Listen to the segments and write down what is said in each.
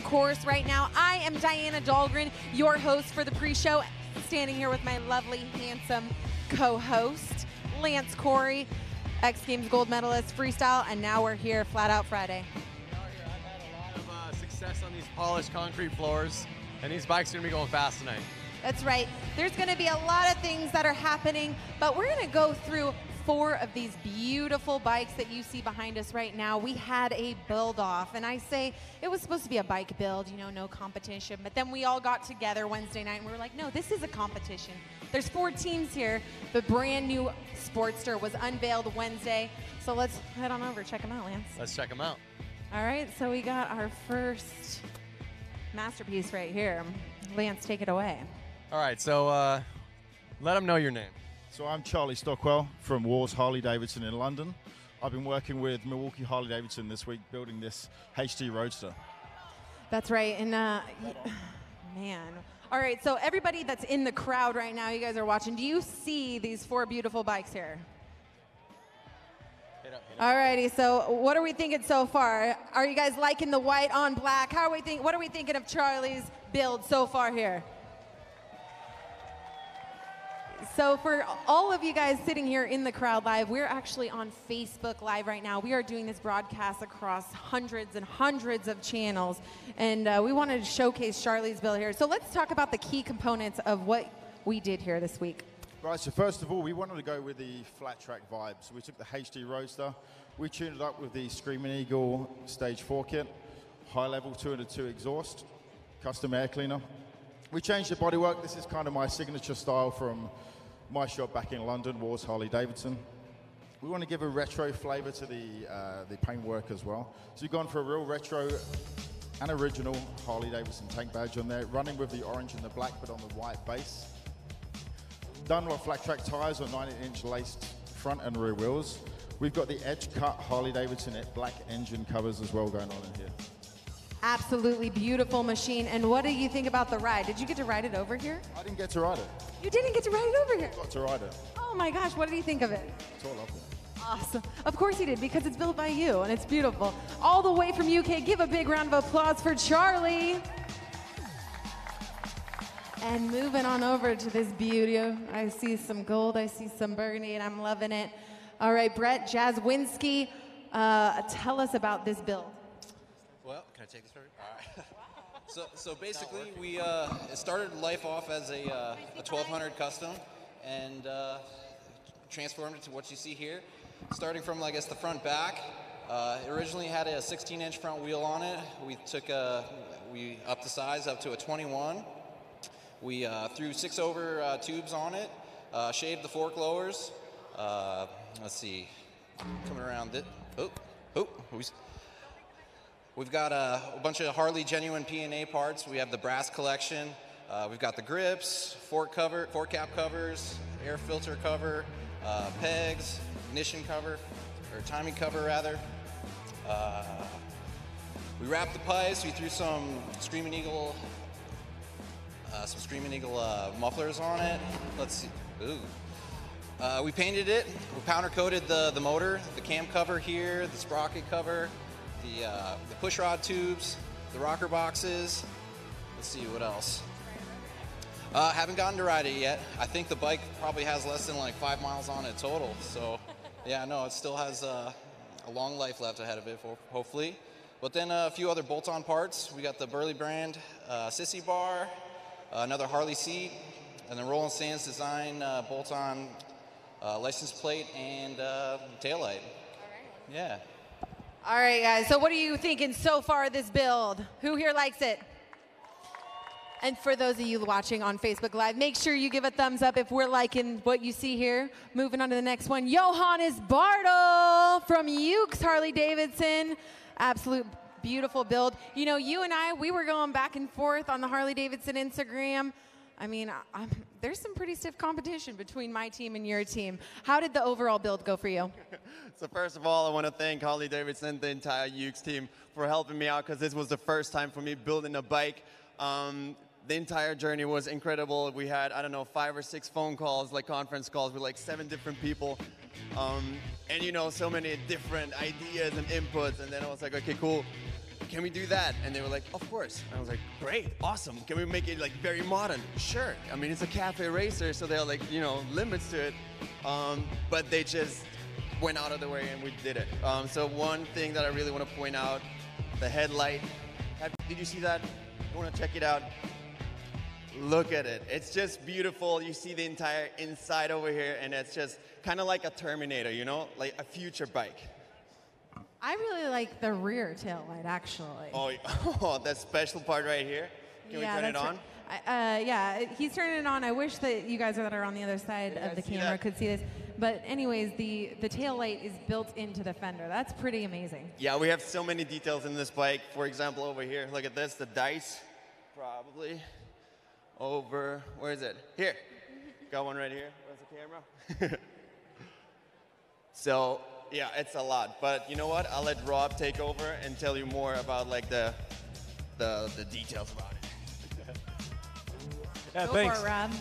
course, right now. I am Diana Dahlgren, your host for the pre-show, standing here with my lovely, handsome co-host, Lance Corey, X Games gold medalist, freestyle, and now we're here, Flat Out Friday. I've had a lot of success on these polished concrete floors, and these bikes are going to be going fast tonight. That's right. There's going to be a lot of things that are happening, but we're going to go through 4 of these beautiful bikes that you see behind us right now. We had a build off, and I say it was supposed to be a bike build, you know, no competition, but then we all got together Wednesday night and we were like, no, this is a competition. There's 4 teams here. The brand new Sportster was unveiled Wednesday, so let's head on over, check them out, Lance. Let's check them out. All right, so we got our first masterpiece right here. Lance, take it away. All right, so let them know your name. So I'm Charlie Stockwell from Wars Harley-Davidson in London. I've been working with Milwaukee Harley-Davidson this week building this HT Roadster. That's right, and man. All right, so everybody that's in the crowd right now, you guys are watching, do you see these 4 beautiful bikes here? All righty, so what are we thinking so far? Are you guys liking the white on black? What are we thinking of Charlie's build so far here? So for all of you guys sitting here in the crowd live, we're actually on Facebook Live right now. We are doing this broadcast across hundreds and hundreds of channels, and we wanted to showcase Charlie's build here. So let's talk about the key components of what we did here this week. Right, so first of all, we wanted to go with the flat track vibe. So we took the HT Roadster, we tuned it up with the Screaming Eagle Stage 4 kit, high level 202 exhaust, custom air cleaner. We changed the bodywork. This is kind of my signature style from my shop back in London, Wars Harley-Davidson. We want to give a retro flavor to the paintwork as well. So we've gone for a real retro and original Harley-Davidson tank badge on there, running with the orange and the black, but on the white base. Dunlop flat track tires on 19-inch laced front and rear wheels. We've got the edge cut Harley-Davidson black engine covers as well going on in here. Absolutely beautiful machine. And what do you think about the ride? Did you get to ride it over here? I didn't get to ride it. You didn't get to ride it over here? I got to ride it. Oh my gosh, what did you think of it? So I loved it. Awesome. Of course he did, because it's built by you, and it's beautiful. All the way from UK, give a big round of applause for Charlie. And moving on over to this beauty. I see some gold, I see some burgundy, and I'm loving it. All right, Brett Jaswinski, tell us about this build. Well, can I take this for you? All right. So basically, we started life off as a 1200 custom, and transformed it to what you see here. Starting from, I guess, the front back. It originally had a 16-inch front wheel on it. We upped the size up to a 21. We threw 6-over tubes on it, shaved the fork lowers. Let's see, coming around it. We've got a bunch of Harley genuine P&A parts. We have the brass collection. We've got the grips, fork cap covers, air filter cover, pegs, ignition cover, or timing cover rather. We wrapped the pipes. We threw some Screaming Eagle mufflers on it. Let's see. Ooh. We painted it. We powder coated the motor, the cam cover here, the sprocket cover, the push rod tubes, the rocker boxes. Let's see what else. Haven't gotten to ride it yet. I think the bike probably has less than like 5 miles on it total. So yeah, no, it still has a long life left ahead of it, hopefully. But then a few other bolt-on parts. We got the Burley brand sissy bar, another Harley seat, and the Roland Sands design bolt-on license plate and taillight. Yeah. All right, guys, so what are you thinking so far of this build? Who here likes it? And for those of you watching on Facebook Live, make sure you give a thumbs up if we're liking what you see here. Moving on to the next one, Johannes Bartel from Ukes Harley-Davidson. Absolute beautiful build. You know, you and I, we were going back and forth on the Harley-Davidson Instagram. I mean, there's some pretty stiff competition between my team and your team. How did the overall build go for you? So first of all, I want to thank Harley-Davidson, the entire Ukes team, for helping me out, because this was the first time for me building a bike. The entire journey was incredible. We had, I don't know, 5 or 6 phone calls, like conference calls with like 7 different people. And you know, so many different ideas and inputs. And then I was like, okay, cool. can we do that? And they were like, of course. And I was like, great, awesome. Can we make it like very modern? Sure. I mean, it's a cafe racer, so there are like, you know, limits to it. But they just went out of the way and we did it. So one thing that I really want to point out, the headlight. Did you see that? You want to check it out? Look at it. It's just beautiful. You see the entire inside over here, and it's just kind of like a Terminator, you know, like a future bike. I really like the rear tail light, actually. Oh, that special part right here. Can we turn it on? Yeah, he's turning it on. I wish that you guys that are on the other side of the camera could see this. But anyways, the tail light is built into the fender. That's pretty amazing. Yeah, we have so many details in this bike. For example, over here, look at this, the dice, probably. Over, where is it? Here. Got one right here. Where's the camera? So, yeah, it's a lot. But you know what? I'll let Rob take over and tell you more about like the details about it. Yeah, Go thanks. for it, Rob.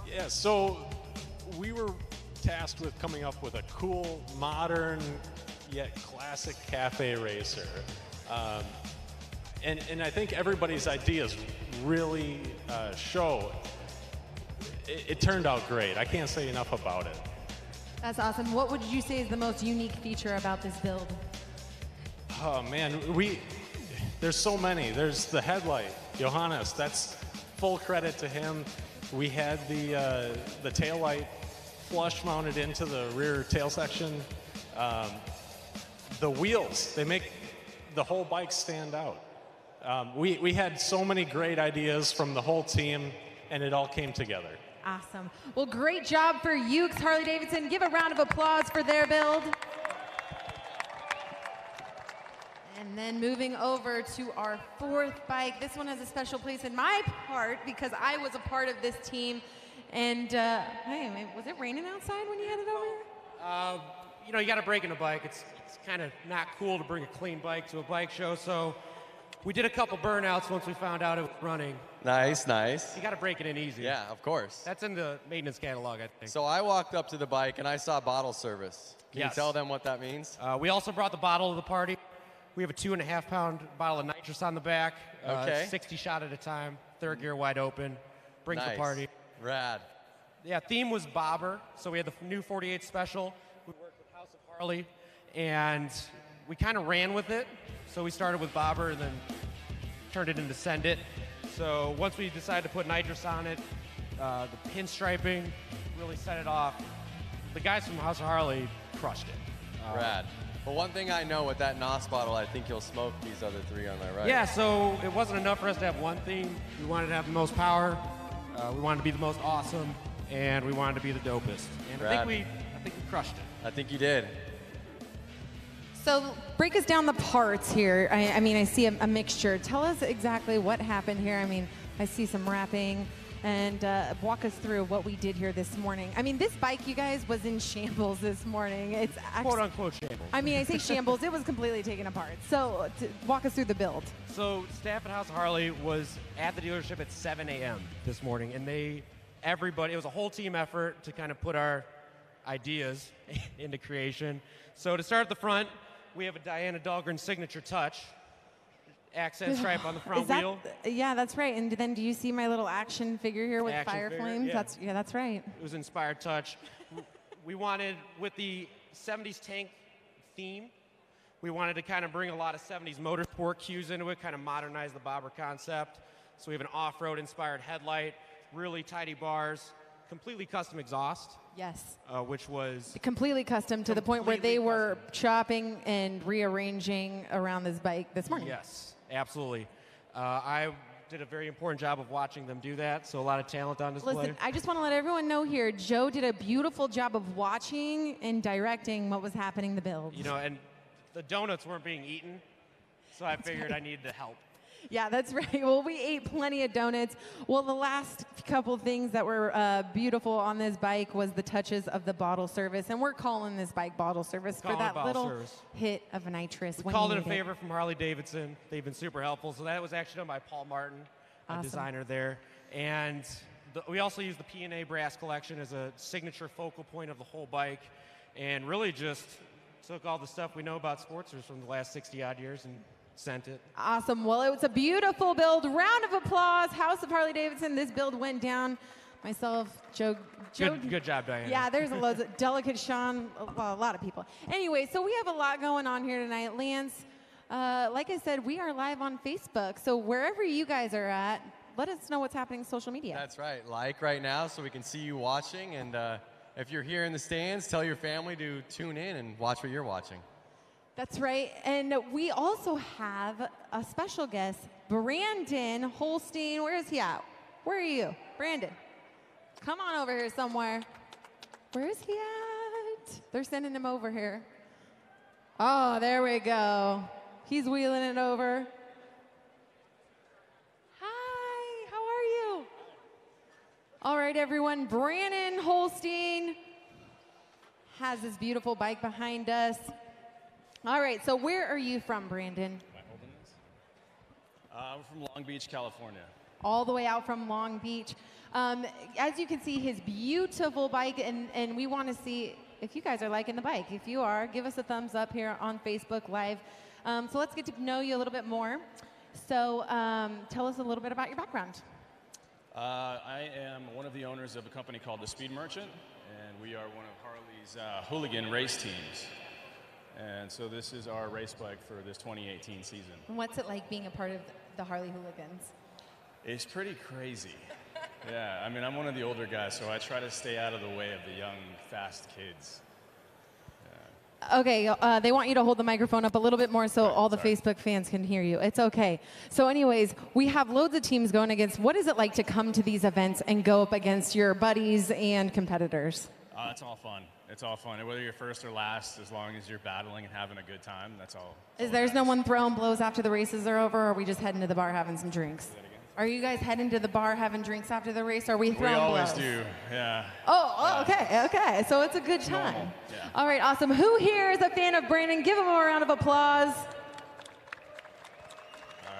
Yeah, so we were tasked with coming up with a cool, modern, yet classic cafe racer. And I think everybody's ideas really show. It turned out great. I can't say enough about it. That's awesome. What would you say is the most unique feature about this build? Oh man, there's so many. There's the headlight, Johannes. That's full credit to him. We had the tail light flush mounted into the rear tail section. The wheels, they make the whole bike stand out. We had so many great ideas from the whole team, and it all came together. Awesome. Well, great job for Ukes Harley-Davidson. Give a round of applause for their build. And then moving over to our fourth bike. This one has a special place in my heart because I was a part of this team. And, hey, was it raining outside when you headed over here? You know, you got to break in a bike. It's kind of not cool to bring a clean bike to a bike show, so we did a couple burnouts once we found out it was running. Nice, nice. You got to break it in easy. Yeah, of course. That's in the maintenance catalog, I think. So I walked up to the bike and I saw bottle service. Can Yes. you tell them what that means? We also brought the bottle to the party. We have a 2.5-pound bottle of nitrous on the back. Okay. 60 shot at a time, third gear wide open. Brings Nice. the party. Rad. Yeah, theme was bobber. So we had the new 48 special. We worked with House of Harley, and we kind of ran with it. So we started with bobber and then turned it into send it. So once we decided to put nitrous on it, the pinstriping really set it off. The guys from House of Harley crushed it. Rad. But one thing I know with that NOS bottle, I think you'll smoke these other three on my right. Yeah, so it wasn't enough for us to have one theme. We wanted to have the most power. We wanted to be the most awesome, and we wanted to be the dopest. And I think we crushed it. I think you did. So break us down the parts here. I mean, I see a mixture. Tell us exactly what happened here. I mean, I see some wrapping, and walk us through what we did here this morning. I mean, this bike, you guys, was in shambles this morning. It's Quote unquote shambles. I mean, I say shambles. It was completely taken apart. So walk us through the build. So staff at House of Harley was at the dealership at 7 a.m. this morning, and everybody, it was a whole team effort to kind of put our ideas into creation. So to start at the front, we have a Diana Dahlgren signature touch, accent stripe on the front wheel. Yeah, that's right. And then do you see my little action figure here with Action fire figure, flames? yeah. That's right. It was inspired touch. We wanted, with the 70s tank theme, we wanted to kind of bring a lot of 70s motorsport cues into it, kind of modernize the bobber concept. So we have an off-road inspired headlight, really tidy bars, completely custom exhaust. Yes. Which was Completely custom to the point where they were chopping and rearranging around this bike this morning. Yes, absolutely. I did a very important job of watching them do that, so a lot of talent on display. Listen, I just want to let everyone know here, Joe did a beautiful job of watching and directing what was happening the build. You know, and the donuts weren't being eaten, so I figured I needed to help. Yeah, that's right. Well, we ate plenty of donuts. Well, the last couple things that were beautiful on this bike was the touches of the bottle service, and we're calling this bike bottle service for that little hit of nitrous. We called it a favor from Harley-Davidson. They've been super helpful. So that was actually done by Paul Martin, a designer there. And we also used the P&A brass collection as a signature focal point of the whole bike, and really just took all the stuff we know about Sportsters from the last 60-odd years and sent it. Awesome. Well, it was a beautiful build. Round of applause. House of Harley-Davidson. This build went down. Myself, Joe. Good job, Diana. Yeah, there's a loads of delicate Sean, well, a lot of people. Anyway, so we have a lot going on here tonight. Lance, like I said, we are live on Facebook. So wherever you guys are at, let us know what's happening on social media. That's right. Like right now so we can see you watching. And if you're here in the stands, tell your family to tune in and watch what you're watching. That's right. And we also have a special guest, Brandon Holstein. Where is he at? Where are you? Brandon. Come on over here somewhere. Where is he at? They're sending him over here. Oh, there we go. He's wheeling it over. Hi, how are you? All right, everyone. Brandon Holstein has this beautiful bike behind us. All right, so where are you from, Brandon? Am I holding this? I'm from Long Beach, California. All the way out from Long Beach. As you can see, his beautiful bike, and we want to see if you guys are liking the bike. If you are, give us a thumbs up here on Facebook Live. So let's get to know you a little bit more. So tell us a little bit about your background. I am one of the owners of a company called The Speed Merchant, and we are one of Harley's hooligan race teams. And so this is our race bike for this 2018 season. And what's it like being a part of the Harley Hooligans? It's pretty crazy. Yeah, I mean, I'm one of the older guys, so I try to stay out of the way of the young, fast kids. Okay, they want you to hold the microphone up a little bit more so all the Facebook fans can hear you. It's okay. So anyways, we have loads of teams going against. What is it like to come to these events and go up against your buddies and competitors? It's all fun. It's all fun. Whether you're first or last, as long as you're battling and having a good time, that's all. There's no one throwing blows after the races are over, or are we just heading to the bar having some drinks? Are you guys heading to the bar having drinks after the race, or are we throwing blows? We always do, yeah. Oh, okay. So it's a good time. Normal, yeah. All right, awesome. Who here is a fan of Brandon? Give him a round of applause. All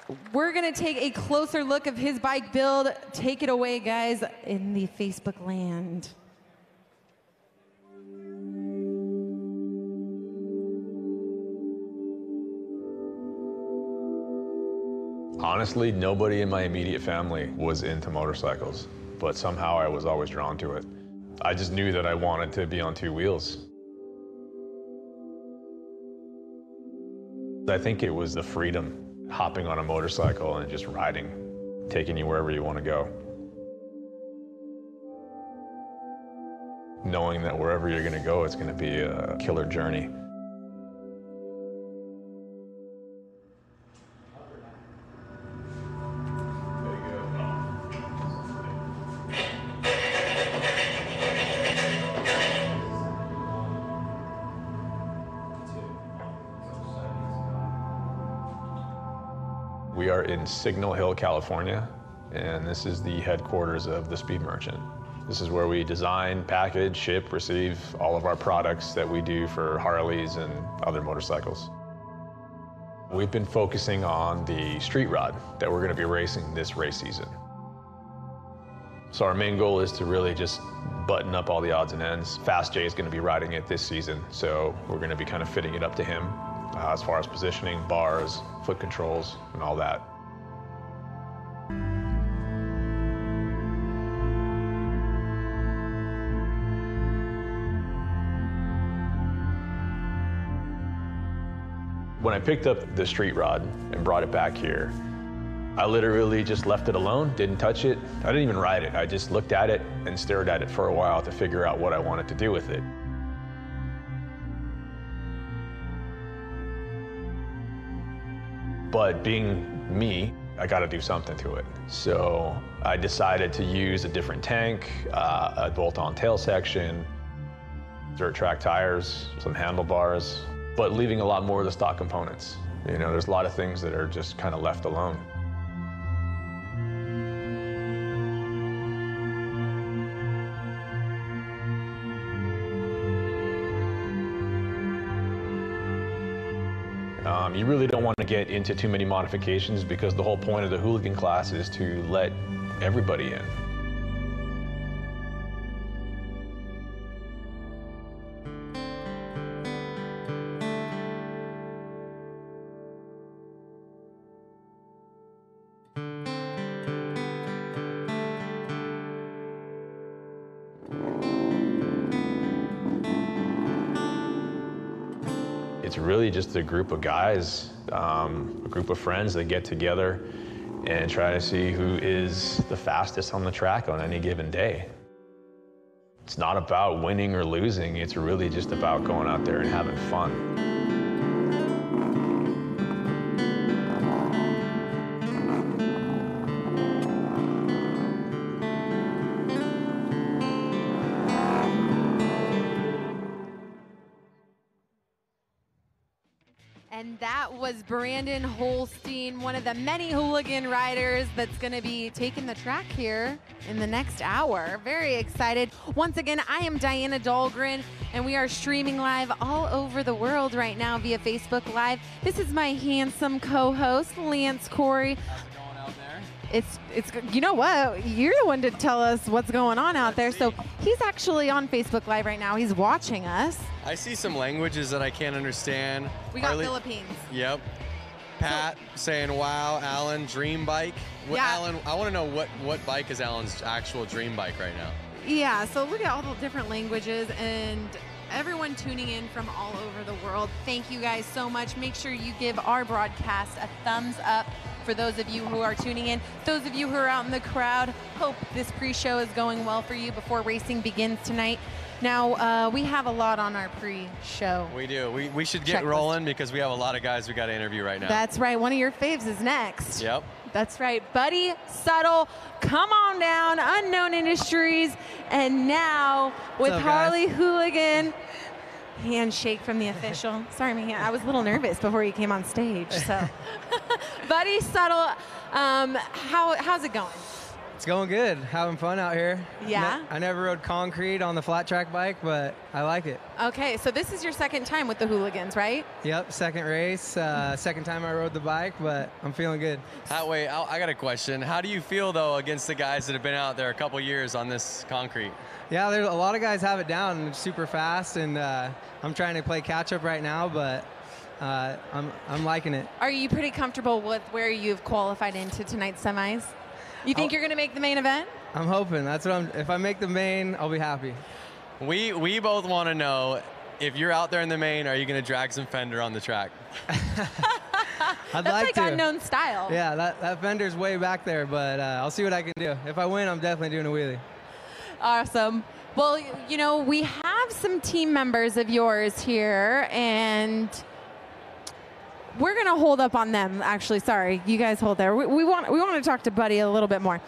right. We're going to take a closer look of his bike build. Take it away, guys, in the Facebook land. Honestly, nobody in my immediate family was into motorcycles, but somehow I was always drawn to it. I just knew that I wanted to be on two wheels. I think it was the freedom, hopping on a motorcycle and just riding, taking you wherever you want to go. Knowing that wherever you're going to go, it's going to be a killer journey. We are in Signal Hill, California, and this is the headquarters of the Speed Merchant. This is where we design, package, ship, receive all of our products that we do for Harleys and other motorcycles. We've been focusing on the street rod that we're going to be racing this race season. So our main goal is to really just button up all the odds and ends. Fast J is going to be riding it this season, so we're going to be kind of fitting it up to him as far as positioning, bars, foot controls, and all that. When I picked up the street rod and brought it back here, I literally just left it alone, didn't touch it. I didn't even ride it. I just looked at it and stared at it for a while to figure out what I wanted to do with it. But being me, I got to do something to it. So I decided to use a different tank, a bolt-on tail section, dirt track tires, some handlebars, but leaving a lot more of the stock components. You know, there's a lot of things that are just kind of left alone. You really don't want to get into too many modifications because the whole point of the hooligan class is to let everybody in. really just a group of guys, a group of friends that get together and try to see who is the fastest on the track on any given day. It's not about winning or losing, it's really just about going out there and having fun. And that was Brandon Holstein, one of the many hooligan riders that's going to be taking the track here in the next hour. Very excited. Once again, I am Diana Dahlgren, and we are streaming live all over the world right now via Facebook Live. This is my handsome co-host, Lance Corey. How's it going out there? It's you know what? You're the one to tell us what's going on out there. So he's actually on Facebook Live right now. He's watching us. I see some languages that I can't understand. We got Philippines. Yep. Pat saying, wow, Alan, dream bike. Yeah. Alan, I want to know what bike is Alan's actual dream bike right now? Yeah, so look at all the different languages and everyone tuning in from all over the world. Thank you guys so much. Make sure you give our broadcast a thumbs up for those of you who are tuning in. Those of you who are out in the crowd, hope this pre-show is going well for you before racing begins tonight. Now, we have a lot on our pre-show. We do. We should get rolling because we have a lot of guys we got to interview right now. That's right. One of your faves is next. Yep. That's right. Buddy Subtle, come on down, Unknown Industries. And now with Harley Hooligan, handshake from the official. Sorry, man, I was a little nervous before you came on stage. So, Buddy Subtle, how's it going? It's going good. Having fun out here. Yeah? I never rode concrete on the flat track bike, but I like it. Okay, so this is your second time with the Hooligans, right? Yep, second race. Second time I rode the bike, but I'm feeling good. Wait, I got a question. How do you feel, though, against the guys that have been out there a couple years on this concrete? Yeah, there's a lot of guys have it down and it's super fast, and I'm trying to play catch up right now, but I'm liking it. Are you pretty comfortable with where you've qualified into tonight's semis? You think you're going to make the main event? I'm hoping. That's what if I make the main, I'll be happy. We both want to know, if you're out there in the main, are you going to drag some fender on the track? That's like Unknown style. Yeah, that fender's way back there, but I'll see what I can do. If I win, I'm definitely doing a wheelie. Awesome. Well, you know, we have some team members of yours here, and we're going to hold up on them, actually. Sorry, you guys hold there. We want to talk to Buddy a little bit more.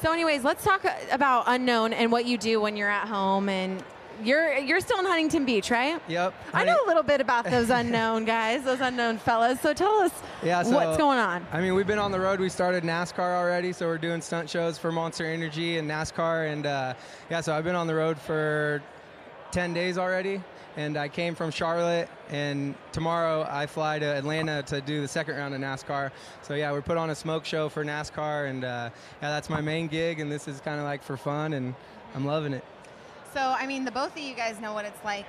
So anyways, let's talk about Unknown and what you do when you're at home. And you're still in Huntington Beach, right? Yep. I know a little bit about those Unknown guys, those Unknown fellas. So tell us what's going on. I mean, we've been on the road. We started NASCAR already, so we're doing stunt shows for Monster Energy and NASCAR. And yeah, so I've been on the road for 10 days already. And I came from Charlotte, and tomorrow I fly to Atlanta to do the second round of NASCAR. So yeah, we put on a smoke show for NASCAR, and yeah, that's my main gig, and this is kind of like for fun, and I'm loving it. So, I mean, the both of you guys know what it's like.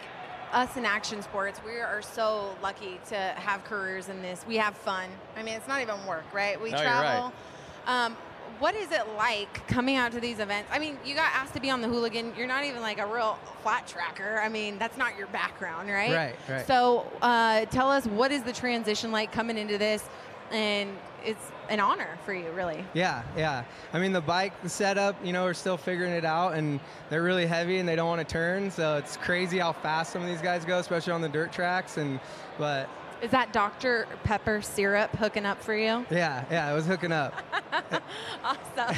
Us in action sports, we are so lucky to have careers in this. We have fun. I mean, it's not even work, right? We travel. You're right. What is it like coming out to these events? I mean, you got asked to be on the Hooligan. You're not even like a real flat tracker. I mean, that's not your background, right? Right. So tell us, what is the transition like coming into this? And it's an honor for you, really. Yeah. I mean, the bike setup, you know, we're still figuring it out, and they're really heavy and they don't want to turn. So it's crazy how fast some of these guys go, especially on the dirt tracks. But is that Dr. Pepper syrup hooking up for you? Yeah, it was hooking up. Awesome.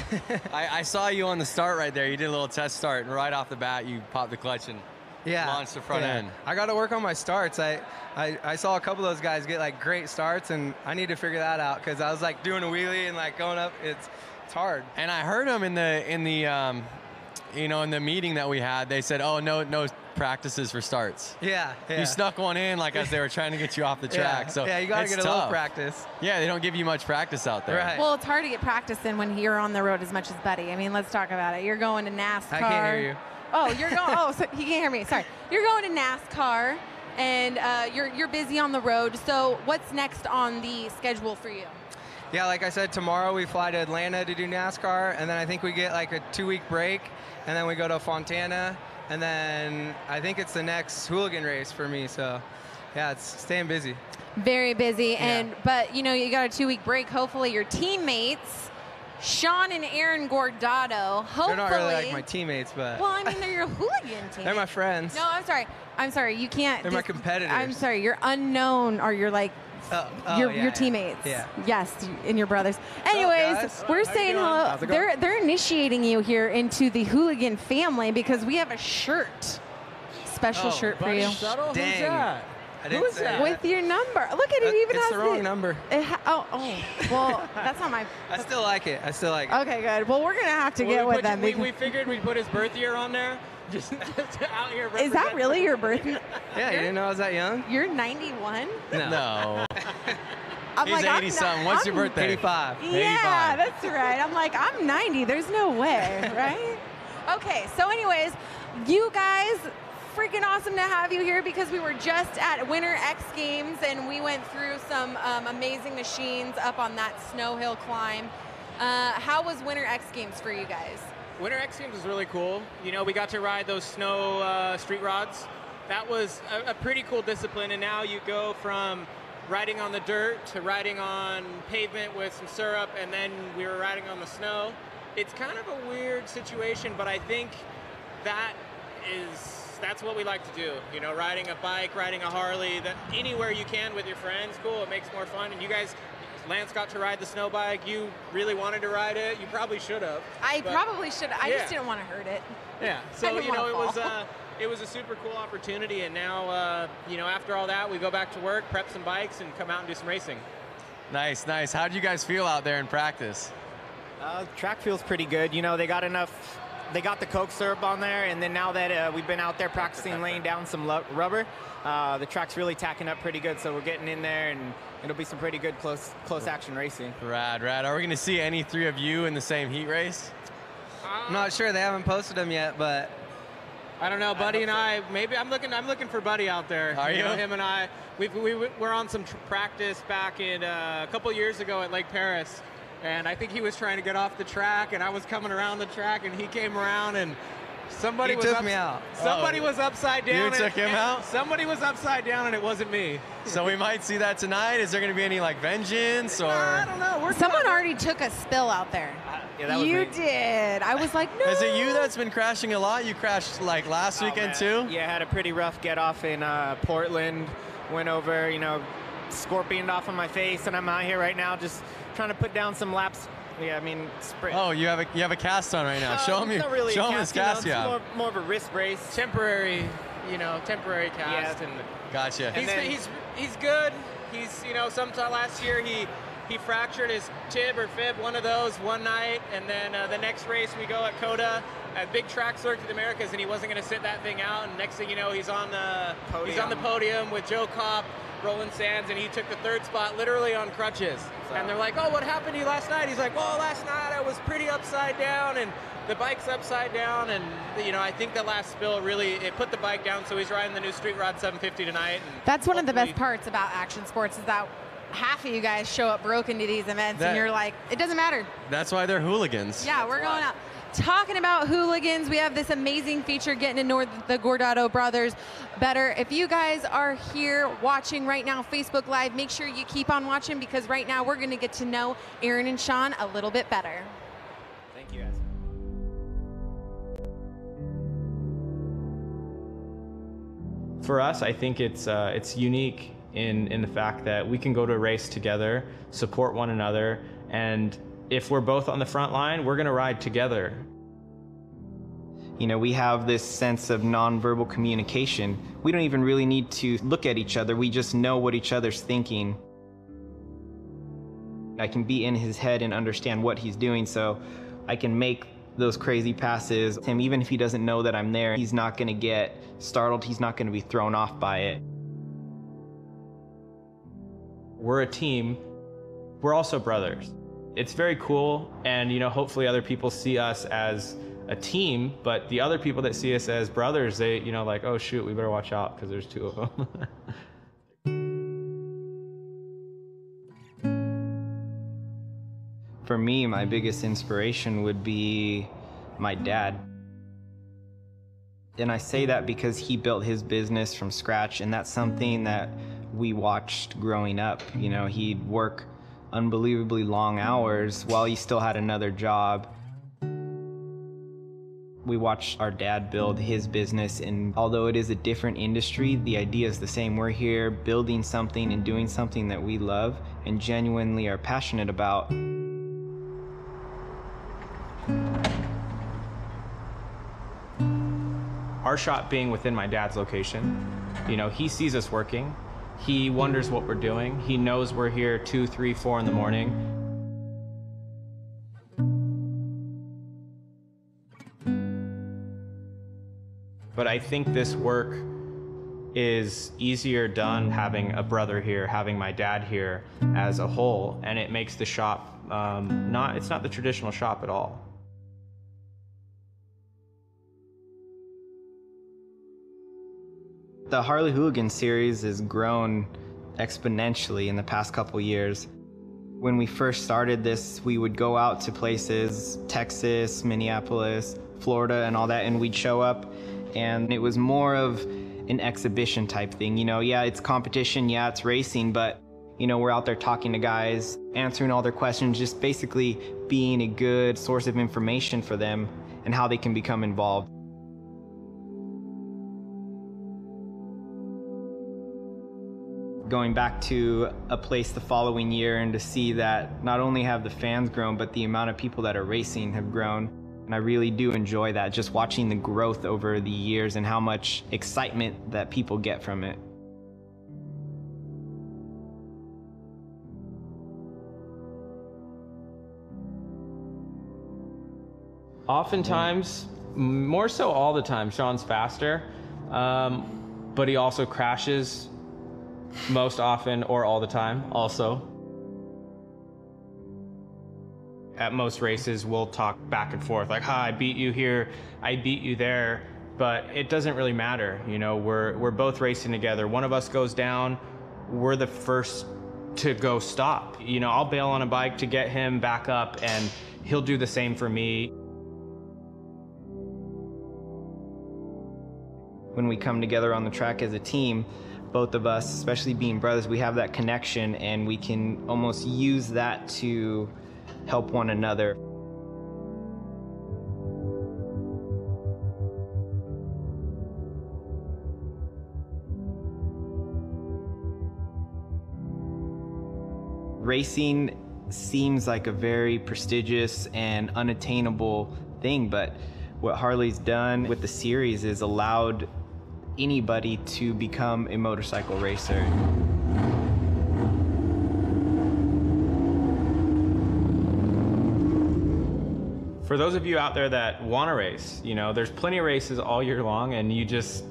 I saw you on the start right there. You did a little test start, and right off the bat, you popped the clutch and launched the front end. I got to work on my starts. I saw a couple of those guys get like great starts, and I need to figure that out because I was like doing a wheelie and like going up. It's hard. And I heard them in the meeting that we had. They said, "Oh, no practices for starts." Yeah. You snuck one in like as they were trying to get you off the track. So yeah, you got to get a little practice. Yeah, they don't give you much practice out there. Right. Well, it's hard to get practice in when you're on the road as much as Buddy. I mean, let's talk about it. You're going to NASCAR. I can't hear you. Oh, you're going. Oh, so he can't hear me. Sorry. You're going to NASCAR, and you're busy on the road. So what's next on the schedule for you? Yeah, like I said, tomorrow we fly to Atlanta to do NASCAR, and then I think we get like a 2-week break, and then we go to Fontana, and then I think it's the next Hooligan race for me. So Yeah, it's staying busy. Very busy, Yeah. but you know, you got a 2-week break. Hopefully your teammates, Sean and Aaron Gordado, hopefully. They're not really like my teammates, but. Well, I mean, they're your hooligan team. They're my friends. No, I'm sorry. I'm sorry. You can't. They're my competitors. I'm sorry. You're unknown, or you're like your teammates. Yeah. Yes, and your brothers. Anyways, guys? we're How you saying doing? hello. How's it going? They're initiating you here into the hooligan family because we have a shirt, special shirt for you. Dang. I didn't say that. With your number. Look at it. Even it's has the wrong number. Well, that's not my. I still like it. Okay, good. Well, we're gonna have to get with them. We figured we'd put his birth year on there. Just out here. Is that really your birth? Yeah, you didn't know I was that young? You're 91. No. I'm He's like, I'm 80-something. What's your birthday? 85. Yeah, that's right. I'm like, I'm 90. There's no way, right? Okay, so anyways, you guys, freaking awesome to have you here because we were just at Winter X Games and we went through some amazing machines up on that snow hill climb. How was Winter X Games for you guys? Winter X Games was really cool. You know, we got to ride those snow street rods. That was a pretty cool discipline, and now you go from riding on the dirt to riding on pavement with some syrup, and then we were riding on the snow. It's kind of a weird situation, but I think that's what we like to do. You know, riding a bike, riding a Harley, that anywhere you can with your friends, cool, it makes more fun. And you guys, Lance got to ride the snow bike. You really wanted to ride it. You probably should have. I probably should have. I Yeah. just didn't want to hurt it. Yeah. I So, didn't you know, wanna it was a super cool opportunity. And now, you know, after all that, we go back to work, prep some bikes, and come out and do some racing. Nice, nice. How do you guys feel out there in practice? Track feels pretty good. You know, they got the Coke syrup on there, and then now that we've been out there practicing laying down some rubber, the track's really tacking up pretty good. So we're getting in there, and it'll be some pretty good close action racing. Rad. Are we going to see any three of you in the same heat race? I'm not sure. They haven't posted them yet, but I don't know, Buddy and I. Maybe I'm looking for Buddy out there. Are you? Know, him and I. We're on some practice back in a couple years ago at Lake Paris, and I think he was trying to get off the track, and I was coming around the track, and he came around, and somebody took me out. Somebody was upside down. You took him out? Somebody was upside down, and it wasn't me. So we might see that tonight. Is there going to be any like vengeance or? I don't know. Someone already took a spill out there. Yeah, that was you me. did. I was like, no. Is it you that's been crashing a lot? You crashed like last weekend too? Yeah, had a pretty rough get off in Portland. Went over, you know, scorpioned off on my face, and I'm out here right now just trying to put down some laps. Yeah, I mean, sprint. Oh, you have a cast on right now. Show him not really show a him this cast, cast you you know, have. it's more of a wrist brace. Temporary cast, Yeah. and Gotcha. he's good. He's, you know, sometime last year he fractured his tib or fib, one of those, one night, and then the next race we go at COTA, at big track circuit of the Americas, and he wasn't going to sit that thing out. And next thing you know, he's on the podium with Joe Kopp, Roland Sands, and he took the third spot literally on crutches. And they're like, "Oh, what happened to you last night?" He's like, "Well, last night I was pretty upside down, and the bike's upside down, and you know, I think the last spill really it put the bike down." So he's riding the new Street Rod 750 tonight. And That's one of the best parts about action sports is that half of you guys show up broken to these events, and you're like, it doesn't matter. That's why they're hooligans. Yeah, we're going out. Talking about hooligans, we have this amazing feature getting to know the Gordado brothers better. If you guys are here watching right now, Facebook Live, make sure you keep on watching because right now we're going to get to know Aaron and Sean a little bit better. Thank you, guys. For us, I think it's unique in the fact that we can go to a race together, support one another, and if we're both on the front line, we're going to ride together. You know, we have this sense of nonverbal communication. We don't even really need to look at each other. We just know what each other's thinking. I can be in his head and understand what he's doing, so I can make those crazy passes. And even if he doesn't know that I'm there, he's not going to get startled. He's not going to be thrown off by it. We're a team. We're also brothers. It's very cool, and you know, hopefully other people see us as a team, but the other people that see us as brothers, they, you know, like, oh shoot, we better watch out because there's two of them. For me, my biggest inspiration would be my dad. And I say that because he built his business from scratch, and that's something that we watched growing up. You know, he'd work unbelievably long hours while he still had another job. We watched our dad build his business, and although it is a different industry, the idea is the same. We're here building something and doing something that we love and genuinely are passionate about. Our shop being within my dad's location, you know, he sees us working. He wonders what we're doing. He knows we're here 2, 3, 4 in the morning. But I think this work is easier done having a brother here, having my dad here as a whole, and it makes the shop it's not the traditional shop at all. The Harley Hooligan series has grown exponentially in the past couple years. When we first started this, we would go out to places, Texas, Minneapolis, Florida, and all that, and we'd show up, and it was more of an exhibition type thing. You know, yeah, it's competition, yeah, it's racing, but you know, we're out there talking to guys, answering all their questions, just basically being a good source of information for them and how they can become involved. Going back to a place the following year and to see that not only have the fans grown, but the amount of people that are racing have grown. And I really do enjoy that, just watching the growth over the years and how much excitement that people get from it. Oftentimes, more so all the time, Sean's faster, but he also crashes most often or all the time also. At most races, we'll talk back and forth, like, hi, I beat you here, I beat you there, but it doesn't really matter. You know, we're both racing together. One of us goes down, we're the first to go stop. You know, I'll bail on a bike to get him back up, and he'll do the same for me. When we come together on the track as a team, both of us, especially being brothers, we have that connection, and we can almost use that to help one another. Racing seems like a very prestigious and unattainable thing, but what Harley's done with the series is allowed anybody to become a motorcycle racer. For those of you out there that want to race, you know, there's plenty of races all year long, and you just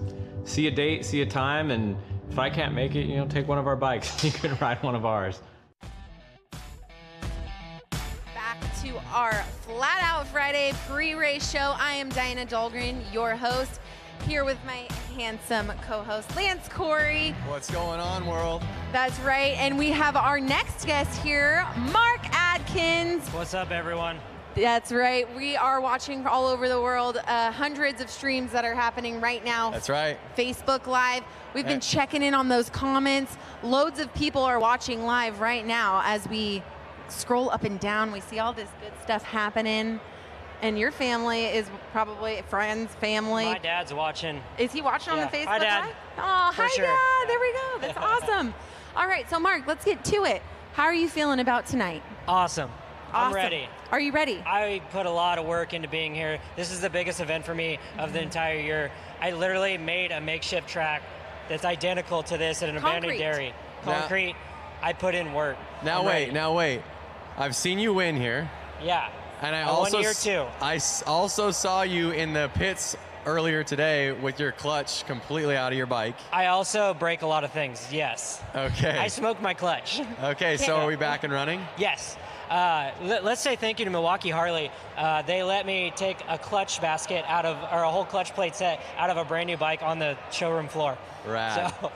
see a date, see a time, and if I can't make it, you know, take one of our bikes. You can ride one of ours. Back to our Flat Out Friday pre-race show. I am Diana Dahlgren, your host, here with my handsome co-host, Lance Corey. What's going on, world? That's right, and we have our next guest here, Mark Adkins. What's up, everyone? That's right. We are watching all over the world, hundreds of streams that are happening right now. That's right. Facebook Live. We've been checking in on those comments. Loads of people are watching live right now as we scroll up and down. We see all this good stuff happening. And your family is probably friends, family. My dad's watching. Is he watching on the Facebook Hi, Dad. Live? Oh, For hi, sure. Dad. There we go. That's awesome. All right, so Mark, let's get to it. How are you feeling about tonight? Awesome. I'm ready. Are you ready? I put a lot of work into being here. This is the biggest event for me of the entire year. I literally made a makeshift track that's identical to this at an abandoned dairy. Concrete. I put in work. Now wait. I've seen you win here. Yeah. And I also 1 year too. I also saw you in the pits earlier today with your clutch completely out of your bike. I also break a lot of things, yes. Okay. I smoke my clutch. Okay, so are we back and running? Yes. Let's say thank you to Milwaukee Harley. They let me take a clutch basket out of, or a whole clutch plate set out of a brand new bike on the showroom floor. Rad. So,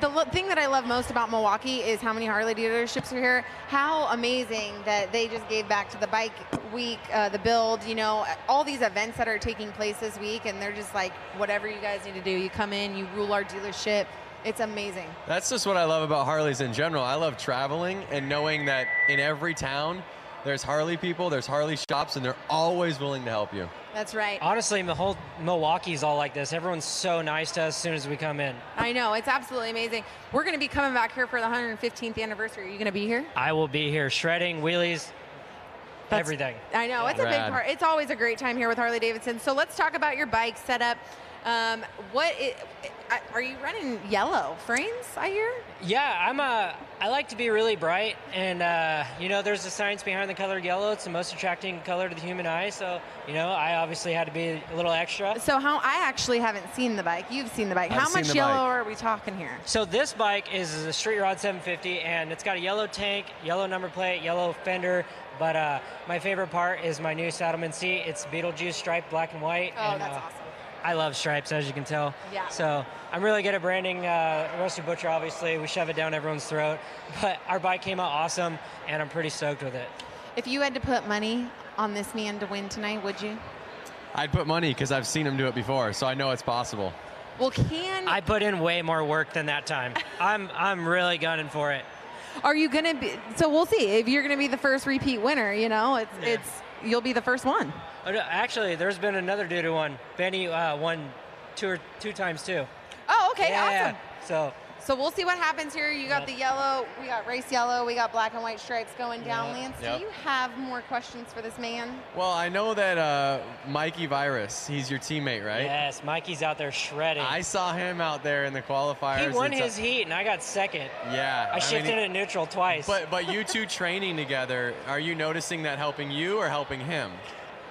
The thing that I love most about Milwaukee is how many Harley dealerships are here. How amazing that they just gave back to the bike week, the build, you know, all these events that are taking place this week, and they're just like, whatever you guys need to do, you come in, you rule our dealership. It's amazing. That's just what I love about Harleys in general. I love traveling and knowing that in every town, there's Harley people, there's Harley shops, and they're always willing to help you. That's right. Honestly, the whole Milwaukee's all like this. Everyone's so nice to us as soon as we come in. I know, it's absolutely amazing. We're going to be coming back here for the 115th anniversary. Are you going to be here? I will be here shredding, wheelies, everything. I know, it's a big part. It's always a great time here with Harley-Davidson. So let's talk about your bike setup. Are you running yellow frames, I hear? Yeah, I like to be really bright, and you know, there's a science behind the color yellow. It's the most attracting color to the human eye, so you know, I obviously had to be a little extra. So I actually haven't seen the bike. You've seen the bike. How much yellow are we talking here? So this bike is a Street Rod 750, and it's got a yellow tank, yellow number plate, yellow fender. But my favorite part is my new Saddleman seat. It's Beetlejuice striped black and white. Oh, and, that's awesome. I love stripes, as you can tell. Yeah. So I'm really good at branding. Rusty Butcher, obviously, we shove it down everyone's throat. But our bike came out awesome, and I'm pretty stoked with it. If you had to put money on this man to win tonight, would you? I'd put money because I've seen him do it before, so I know it's possible. Well, I put in way more work than that time. I'm really gunning for it. Are you gonna be? So we'll see if you're gonna be the first repeat winner. You know, you'll be the first one. Actually, there's been another dude who won. Benny won two times too. Oh, okay, yeah, awesome. So we'll see what happens here. You got the yellow, we got race yellow, we got black and white stripes going down. Lance, do you have more questions for this man? Well, I know that Mikey Virus, he's your teammate, right? Yes, Mikey's out there shredding. I saw him out there in the qualifiers. He won his heat, and I got second. Yeah. I shifted it neutral twice. But you two training together, are you noticing that helping you or helping him?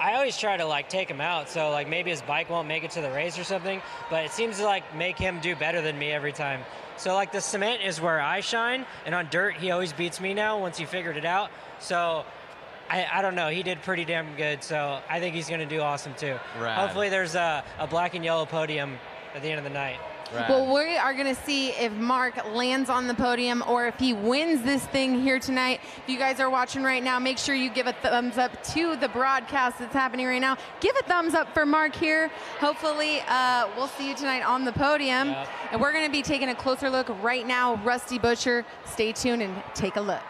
I always try to take him out, so maybe his bike won't make it to the race or something, but it seems to make him do better than me every time. So the cement is where I shine, and on dirt he always beats me now once he figured it out. So I don't know, he did pretty damn good, so I think he's gonna do awesome too. Rad. Hopefully there's a black and yellow podium at the end of the night. Rad. Well, we are going to see if Mark lands on the podium or if he wins this thing here tonight. If you guys are watching right now, make sure you give a thumbs up to the broadcast that's happening right now. Give a thumbs up for Mark here. Hopefully, we'll see you tonight on the podium. Yep. And we're going to be taking a closer look right now. Rusty Butcher, stay tuned and take a look.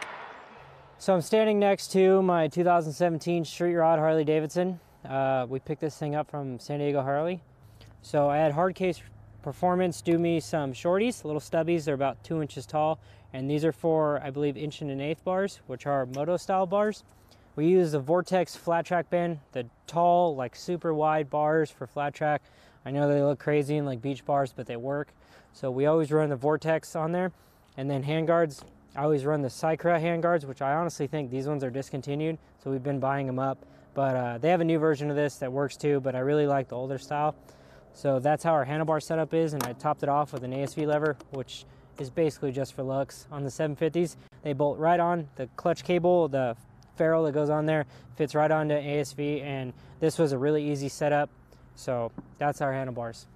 So I'm standing next to my 2017 Street Rod Harley-Davidson. We picked this thing up from San Diego Harley. So I had hard case Performance do me some shorties, little stubbies. They're about 2 inches tall, and these are for, I believe, 1 1/8 bars, which are moto style bars. We use the Vortex flat track band, the tall, super wide bars for flat track. I know they look crazy and like beach bars, but they work. So we always run the Vortex on there. And then handguards, I always run the Cycra handguards, which I honestly think these ones are discontinued, so we've been buying them up. But they have a new version of this that works too, but I really like the older style. So that's how our handlebar setup is, and I topped it off with an ASV lever, which is basically just for looks. On the 750s, they bolt right on. The clutch cable, the ferrule that goes on there, fits right onto ASV, and this was a really easy setup. So that's our handlebars.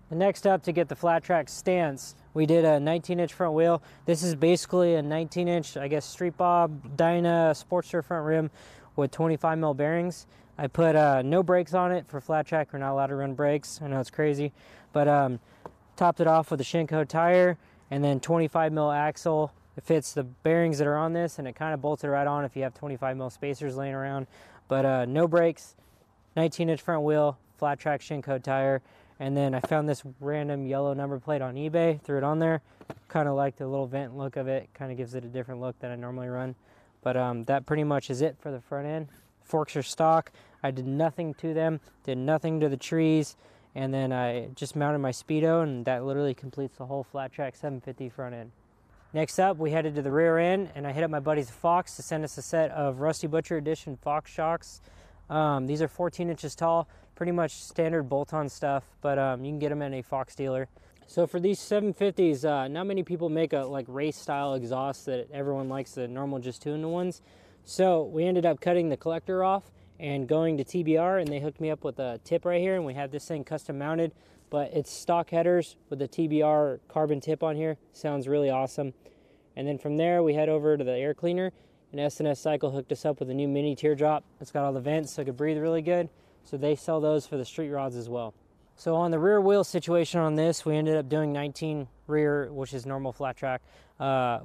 The next up, to get the flat track stance, we did a 19-inch front wheel. This is basically a 19-inch, I guess, Street Bob Dyna Sportster front rim with 25 mil bearings. I put no brakes on it for flat track. We're not allowed to run brakes. I know it's crazy, but topped it off with a Shinko tire and then 25 mil axle. It fits the bearings that are on this, and it kind of bolts it right on if you have 25 mil spacers laying around. But no brakes, 19-inch front wheel, flat track Shinko tire, and then I found this random yellow number plate on eBay, threw it on there. Kind of like the little vent look of it. Kind of gives it a different look than I normally run. But that pretty much is it for the front end. Forks are stock. I did nothing to them, did nothing to the trees, and then I just mounted my Speedo, and that literally completes the whole flat track 750 front end. Next up, we headed to the rear end, and I hit up my buddies Fox to send us a set of Rusty Butcher Edition Fox shocks. These are 14 inches tall, pretty much standard bolt-on stuff, but you can get them at a Fox dealer. So for these 750s, not many people make a race style exhaust that everyone likes, the normal just 2-in-1 ones. So we ended up cutting the collector off and going to TBR, and they hooked me up with a tip right here, and we have this thing custom mounted. but it's stock headers with the TBR carbon tip on here. Sounds really awesome. And then from there, we head over to the air cleaner, and S&S Cycle hooked us up with a new mini teardrop. It's got all the vents so it could breathe really good. So they sell those for the street rods as well. So on the rear wheel situation on this, we ended up doing 19 rear, which is normal flat track.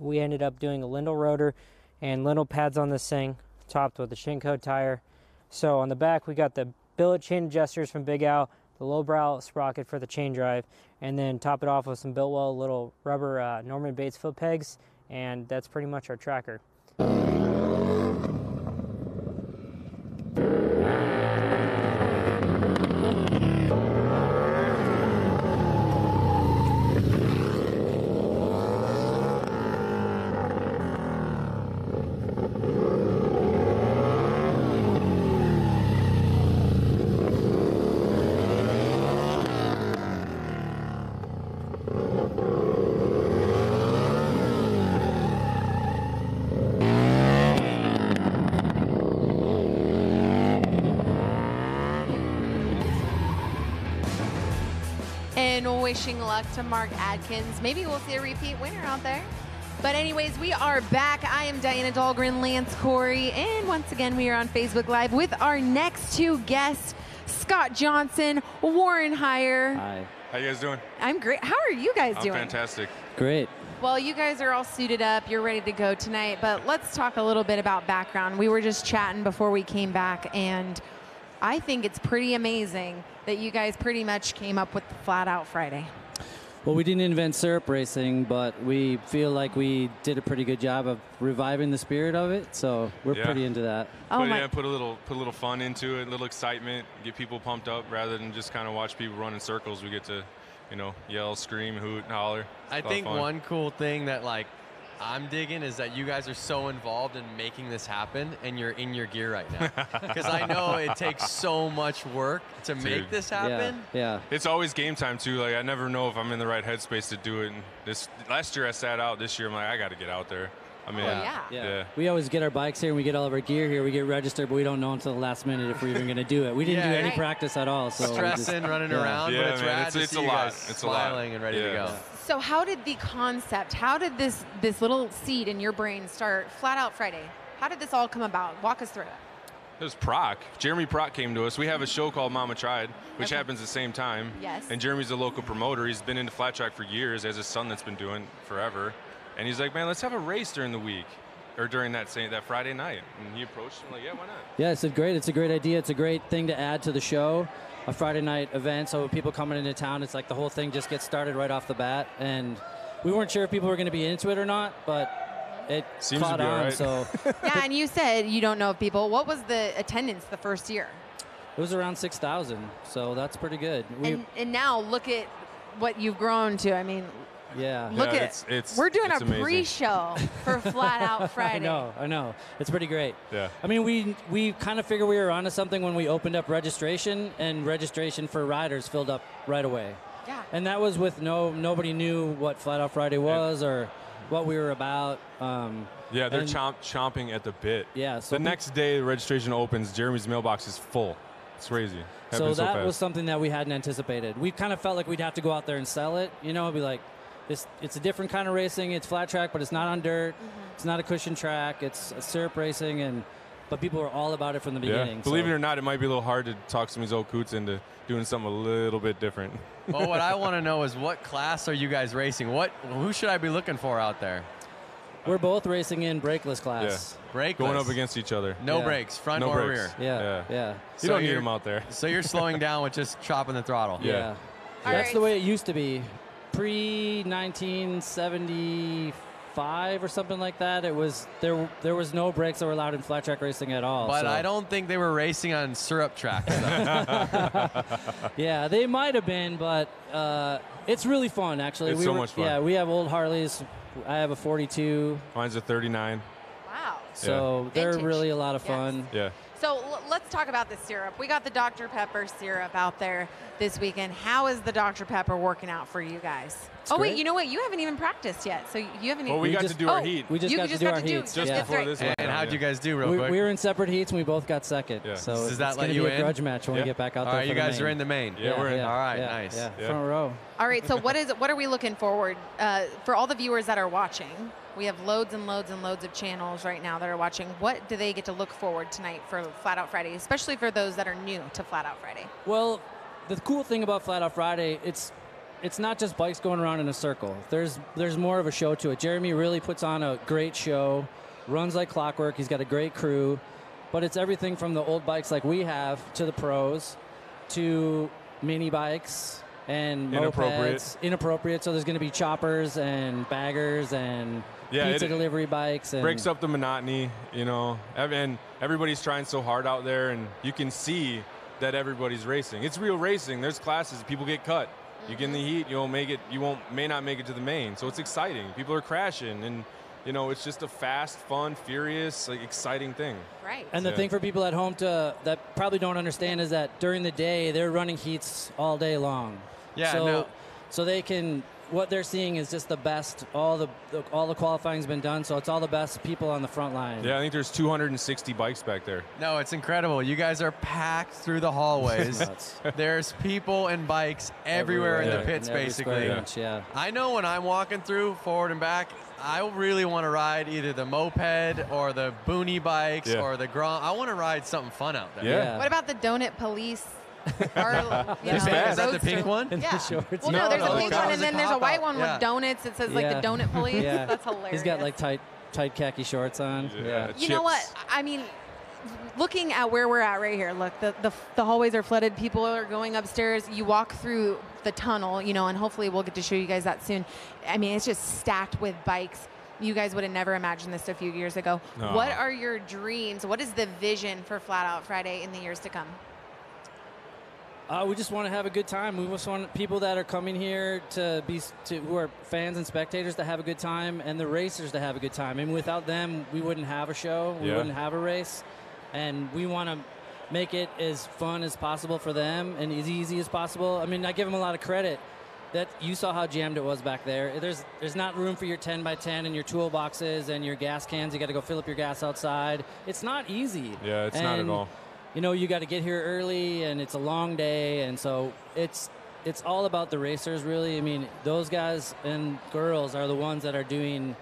We ended up doing a lindle rotor and lindle pads on this thing, topped with a Shinko tire. So on the back, we got the billet chain adjusters from Big Al, the lowbrow sprocket for the chain drive, and then top it off with some Biltwell little rubber Norman Bates foot pegs, and that's pretty much our tracker. And wishing luck to Mark Adkins. Maybe we'll see a repeat winner out there. But anyways, we are back. I am Diana Dahlgren, Lance Corey, and once again, we are on Facebook Live with our next two guests, Scott Johnson, Warren Heyer. Hi. How you guys doing? I'm great. How are you guys doing? Fantastic. Great. Well, you guys are all suited up. You're ready to go tonight. But let's talk a little bit about background. We were just chatting before we came back, and I think it's pretty amazing that you guys pretty much came up with the Flat Out Friday. Well, we didn't invent syrup racing, but we feel like we did a pretty good job of reviving the spirit of it. So we're pretty into that. Put a little fun into it, a little excitement, get people pumped up rather than just kind of watch people run in circles. We get to, yell, scream, hoot, and holler. I think one cool thing that I'm digging is that you guys are so involved in making this happen, and you're in your gear right now. Because I know it takes so much work to make this happen. Yeah. It's always game time too. Like I never know if I'm in the right headspace to do it. And last year I sat out. This year I'm like, I got to get out there. I mean, yeah. We always get our bikes here and we get all of our gear here. We get registered, but we don't know until the last minute if we're even going to do it. We didn't do any practice at all. So stressing, running around, but it's rad to see you guys smiling and ready to go. So how did the concept, how did this little seed in your brain start, Flat Out Friday? How did this all come about? Walk us through it. It was Proc. Jeremy Proc came to us. We have a show called Mama Tried, which happens at the same time. Yes. And Jeremy's a local promoter. He's been into flat track for years. He has a son that's been doing forever. And he's like, man, let's have a race during the week. Or during that Friday night. And he approached him like, yeah, why not? Yeah, it's a great idea. It's a great thing to add to the show, a Friday night event. So when people coming into town, it's like the whole thing just gets started right off the bat. And we weren't sure if people were going to be into it or not, but it seems caught to be on. right. So yeah, and you said you don't know if people. What was the attendance the first year? It was around 6,000, so that's pretty good. And now look at what you've grown to. I mean, look at we're doing a pre-show for Flat Out Friday. I know. It's pretty great. Yeah. I mean, we kind of figured we were onto something when we opened up registration, and registration for riders filled up right away. Yeah. And that was with nobody knew what Flat Out Friday was or what we were about. Yeah, they're chomping at the bit. Yeah. So the next day the registration opens, Jeremy's mailbox is full. It's crazy. So that was something that we hadn't anticipated. We kind of felt like we'd have to go out there and sell it. Be like, it's a different kind of racing. It's flat track, but it's not on dirt. It's not a cushion track. It's syrup racing, but people are all about it from the beginning. Believe it or not, it might be a little hard to talk some of these old coots into doing something a little bit different. Well, what I want to know is what class are you guys racing? Who should I be looking for out there? We're both racing in brakeless class. Yeah. Brakeless. Going up against each other. No brakes, front or rear. Yeah. You don't need them out there. So you're slowing down with just chopping the throttle. Yeah. That's the way it used to be. Pre-1975 or something like that, it was there was no brakes that were allowed in flat track racing at all. But I don't think they were racing on syrup tracks. Yeah, they might have been, but it's really fun actually. It's so much fun. Yeah, we have old Harleys. I have a 42. Mine's a 39. Wow. So they're really a lot of fun. Yeah. So let's talk about the syrup. We got the Dr. Pepper syrup out there this weekend. How is the Dr. Pepper working out for you guys? Wait, you know what? You haven't even practiced yet, so you haven't. Well, we got to do our heat. We just got to do our heats just before this one. And how'd you guys do, real quick? We were in separate heats, and we both got second. Yeah. So Does that it's let going to you be a in? grudge match when we get back out there. All right, you guys are in the main. Yeah, we're in. All right, nice. Yeah. Front row. All right, so what are we looking forward for all the viewers that are watching? We have loads and loads and loads of channels right now that are watching. What do they get to look forward tonight for Flat Out Friday, especially for those that are new to Flat Out Friday? Well, the cool thing about Flat Out Friday, it's not just bikes going around in a circle. There's more of a show to it. Jeremy really puts on a great show, runs like clockwork. He's got a great crew, but it's everything from the old bikes like we have to the pros to mini bikes and mopeds. Inappropriate. So there's going to be choppers and baggers and pizza delivery bikes. And breaks up the monotony, and everybody's trying so hard out there, and you can see that everybody's racing. It's real racing. There's classes. People get cut. You get in the heat, you may not make it to the main. So it's exciting. People are crashing, and it's just a fast, fun, furious, exciting thing. Right. And the thing for people at home that probably don't understand is that during the day they're running heats all day long. Yeah. So they can. What they're seeing is just the best. All the qualifying's been done, so it's all the best people on the front line. Yeah, I think there's 260 bikes back there. No, it's incredible. You guys are packed through the hallways. There's people and bikes everywhere in the pits, basically. Yeah. I know when I'm walking through forward and back, I really want to ride either the moped or the boonie bikes or the Grand. I want to ride something fun out there. Yeah. What about the Donut Police? Is that the pink one? Yeah. Well, no, there's a pink one, and then there's a white one with donuts. It says like the Donut Police. Yeah. That's hilarious. He's got like tight khaki shorts on. Yeah. You know what? I mean, looking at where we're at right here, look, the hallways are flooded. People are going upstairs. You walk through the tunnel, and hopefully we'll get to show you guys that soon. I mean, it's just stacked with bikes. You guys would have never imagined this a few years ago. No. What are your dreams? What is the vision for Flat Out Friday in the years to come? We just want to have a good time. We just want people that are coming here who are fans and spectators to have a good time, and the racers to have a good time. And without them, we wouldn't have a show. We wouldn't have a race. And we want to make it as fun as possible for them and as easy as possible. I mean, I give them a lot of credit. That you saw how jammed it was back there. There's not room for your 10x10 and your toolboxes and your gas cans. You got to go fill up your gas outside. It's not easy. Yeah, it's not at all. You got to get here early, and it's a long day, and so it's all about the racers, really. I mean, those guys and girls are the ones that are doing,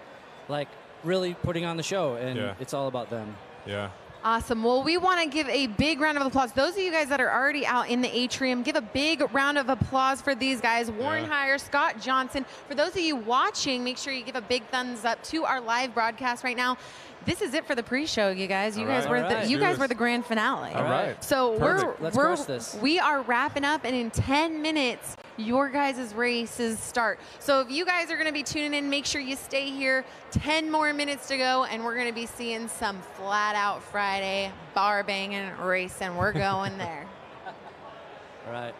really putting on the show, and it's all about them. Yeah. Awesome. Well, we want to give a big round of applause. Those of you guys that are already out in the atrium, give a big round of applause for these guys. Warren Heyer, Scott Johnson. For those of you watching, make sure you give a big thumbs up to our live broadcast right now. This is it for the pre-show, you guys. You guys were the grand finale. All right. So Let's crush this. We are wrapping up, and in 10 minutes, your guys' races start. So if you guys are going to be tuning in, make sure you stay here. 10 more minutes to go, and we're going to be seeing some Flat Out Friday bar banging racing. We're going there. All right.